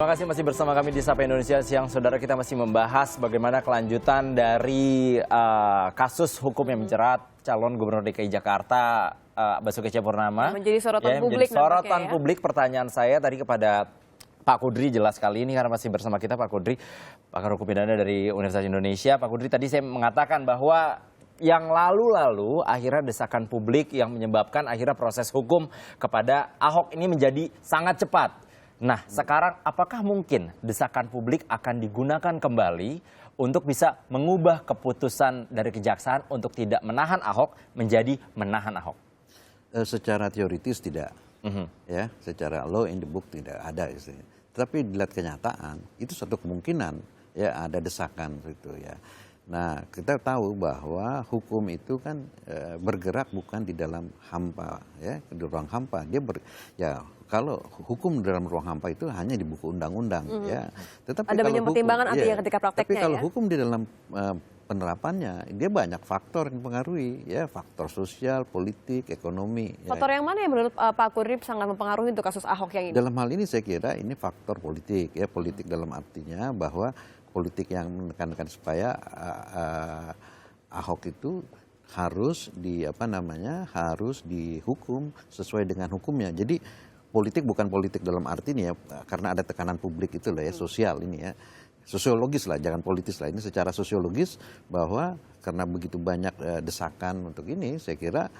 Terima kasih masih bersama kami di Sapa Indonesia Siang. Saudara, kita masih membahas bagaimana kelanjutan dari kasus hukum yang menjerat calon gubernur DKI Jakarta Basuki Cahayapurnama. Menjadi sorotan publik. Menjadi sorotan publik. Pertanyaan saya tadi kepada Pak Kudri jelas kali ini karena masih bersama kita Pak Kudri, pakar hukum pidana dari Universitas Indonesia. Pak Kudri, tadi saya mengatakan bahwa yang lalu-lalu akhirnya desakan publik yang menyebabkan akhirnya proses hukum kepada Ahok ini menjadi sangat cepat. Nah, sekarang apakah mungkin desakan publik akan digunakan kembali untuk bisa mengubah keputusan dari kejaksaan untuk tidak menahan Ahok menjadi menahan Ahok? Secara teoritis tidak, ya, secara law in the book tidak ada istilahnya. Tapi dilihat kenyataan itu satu kemungkinan, ya ada desakan itu ya. Nah, kita tahu bahwa hukum itu kan bergerak bukan di dalam hampa, ya, di ruang hampa. Kalau hukum dalam ruang hampa itu hanya di buku undang-undang, ya. Tetapi ada banyak pertimbangan artinya ketika prakteknya. Tapi kalau ya? hukum di dalam penerapannya, dia banyak faktor yang mempengaruhi, ya, faktor sosial, politik, ekonomi. Faktor yang mana yang menurut Pak Kudri sangat mempengaruhi untuk kasus Ahok yang ini? Dalam hal ini saya kira ini faktor politik, ya, politik dalam artinya bahwa politik yang menekankan supaya Ahok itu harus harus dihukum sesuai dengan hukumnya. Jadi politik bukan politik dalam arti ini ya, karena ada tekanan publik itu lah ya, sosial ini ya, sosiologis lah, jangan politis lah, ini secara sosiologis bahwa karena begitu banyak desakan untuk ini, saya kira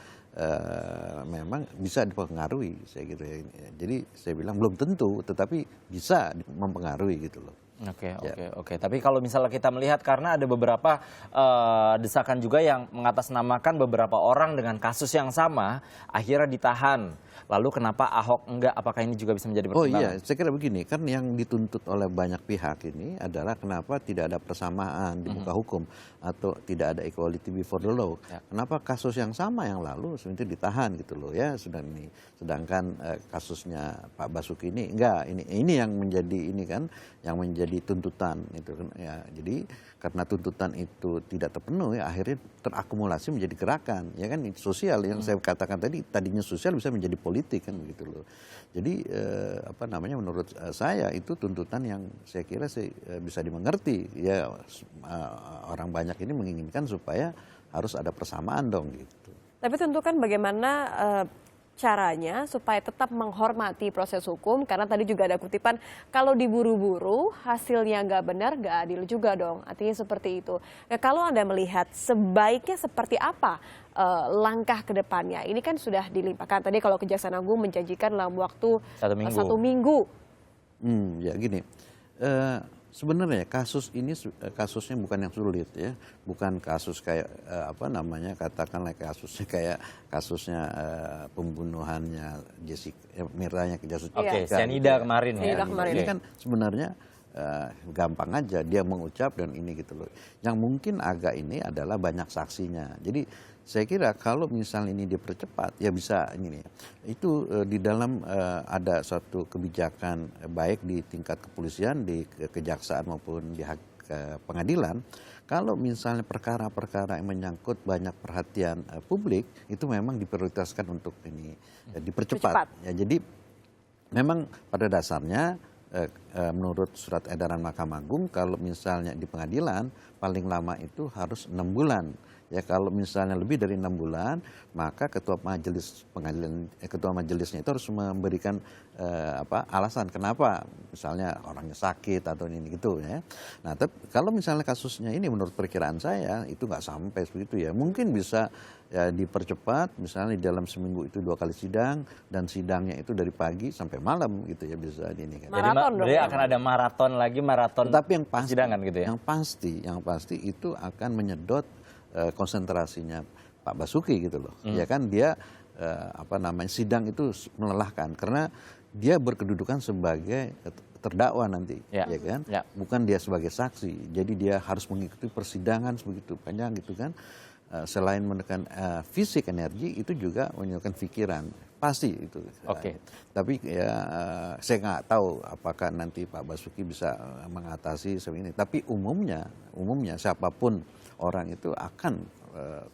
memang bisa dipengaruhi, saya kira ya. Jadi saya bilang belum tentu, tetapi bisa mempengaruhi gitu loh. Oke. Tapi kalau misalnya kita melihat karena ada beberapa desakan juga yang mengatasnamakan beberapa orang dengan kasus yang sama akhirnya ditahan. Lalu kenapa Ahok enggak? Apakah ini juga bisa menjadi pertimbangan? Oh iya, saya kira begini, kan yang dituntut oleh banyak pihak ini adalah kenapa tidak ada persamaan di muka hukum atau tidak ada equality before the law. Ya. Kenapa kasus yang sama yang lalu sebenarnya ditahan gitu loh ya, sedangkan kasusnya Pak Basuki ini enggak, ini yang menjadi yang menjadi tuntutan itu kan ya. Jadi karena tuntutan itu tidak terpenuhi, akhirnya terakumulasi menjadi gerakan, ya kan, sosial yang saya katakan tadinya sosial bisa menjadi politik kan begitu loh. Jadi menurut saya itu tuntutan yang saya kira bisa dimengerti ya, orang banyak ini menginginkan supaya harus ada persamaan dong gitu. Tapi tentu kan bagaimana caranya supaya tetap menghormati proses hukum, karena tadi juga ada kutipan kalau diburu-buru hasilnya nggak benar nggak adil juga dong, artinya seperti itu. Nah, kalau Anda melihat sebaiknya seperti apa langkah ke depannya, ini kan sudah dilimpahkan tadi kalau Kejaksaan Agung menjanjikan dalam waktu 1 minggu. Ya gini, sebenarnya kasusnya bukan yang sulit ya, bukan kasus kayak katakanlah kasusnya pembunuhannya Miranya ke Jessica. Cyanida kemarin ya. Ini kan sebenarnya gampang aja dia mengucap dan ini gitu loh. Yang mungkin agak ini adalah banyak saksinya. Jadi saya kira kalau misalnya ini dipercepat ya bisa ini nih. Itu di dalam ada suatu kebijakan baik di tingkat kepolisian, di kejaksaan maupun di pengadilan. Kalau misalnya perkara-perkara yang menyangkut banyak perhatian publik itu memang diprioritaskan untuk ini dipercepat. Ya, jadi memang pada dasarnya menurut surat edaran Mahkamah Agung kalau misalnya di pengadilan paling lama itu harus 6 bulan. Ya, kalau misalnya lebih dari 6 bulan, maka ketua majelisnya itu harus memberikan alasan kenapa, misalnya orangnya sakit atau ini gitu ya. Nah, kalau misalnya kasusnya ini menurut perkiraan saya itu nggak sampai seperti itu ya. Mungkin bisa ya dipercepat, misalnya di dalam seminggu itu 2 kali sidang dan sidangnya itu dari pagi sampai malam gitu ya, bisa ini kan. Jadi akan ada maraton Tapi yang pasti, persidangan gitu ya. Yang pasti itu akan menyedot konsentrasinya Pak Basuki gitu loh. Ya kan dia sidang itu melelahkan karena dia berkedudukan sebagai terdakwa nanti, ya kan? Ya. Bukan dia sebagai saksi. Jadi dia harus mengikuti persidangan sebegitu panjang gitu kan. Selain menekan fisik energi itu juga menyebabkan pikiran. Pasti itu. Tapi ya saya nggak tahu apakah nanti Pak Basuki bisa mengatasi seperti ini. Tapi umumnya siapapun orang itu akan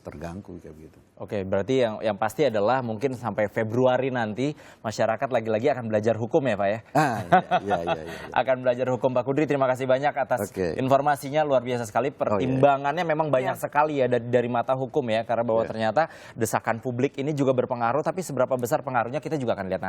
terganggu kayak begitu. Oke, berarti yang pasti adalah mungkin sampai Februari nanti masyarakat lagi-lagi akan belajar hukum ya Pak ya? Iya. Akan belajar hukum. Pak Kudri, terima kasih banyak atas informasinya, luar biasa sekali. Pertimbangannya memang banyak sekali ya dari mata hukum ya, karena bahwa ternyata desakan publik ini juga berpengaruh, tapi seberapa besar pengaruhnya kita juga akan lihat nanti.